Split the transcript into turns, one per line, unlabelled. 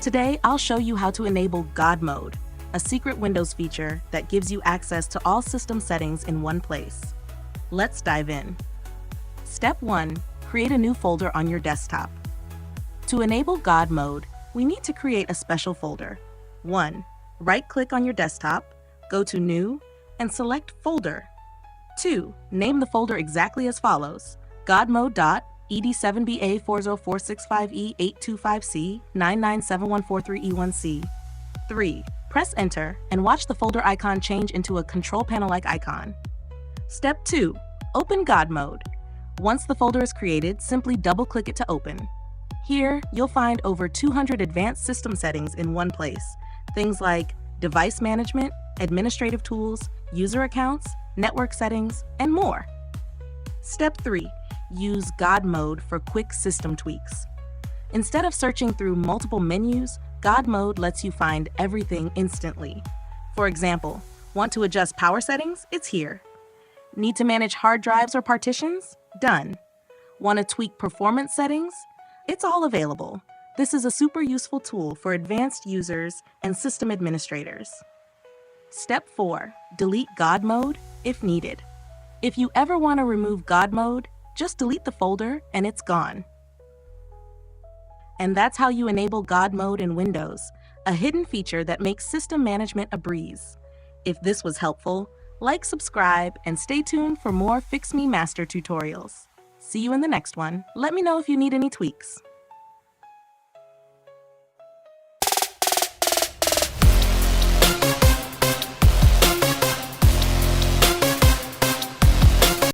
Today, I'll show you how to enable God Mode, a secret Windows feature that gives you access to all system settings in one place. Let's dive in. Step 1. Create a new folder on your desktop. To enable God Mode, we need to create a special folder. 1. Right-click on your desktop, go to New, and select Folder. 2. Name the folder exactly as follows: godmode.ed7ba40465825c 9971443e1c. 3. Press Enter and watch the folder icon change into a control panel-like icon. Step 2. Open God Mode. Once the folder is created, simply double-click it to open. Here, you'll find over 200 advanced system settings in one place. Things like device management, administrative tools, user accounts, network settings, and more. Step 3. Use God Mode for quick system tweaks. Instead of searching through multiple menus, God Mode lets you find everything instantly. For example, want to adjust power settings? It's here. Need to manage hard drives or partitions? Done. Want to tweak performance settings? It's all available. This is a super useful tool for advanced users and system administrators. Step 4. Delete God Mode if needed. If you ever want to remove God Mode, just delete the folder and it's gone. And that's how you enable God Mode in Windows, a hidden feature that makes system management a breeze. If this was helpful, like, subscribe, and stay tuned for more Fix Me Master tutorials. See you in the next one. Let me know if you need any tweaks.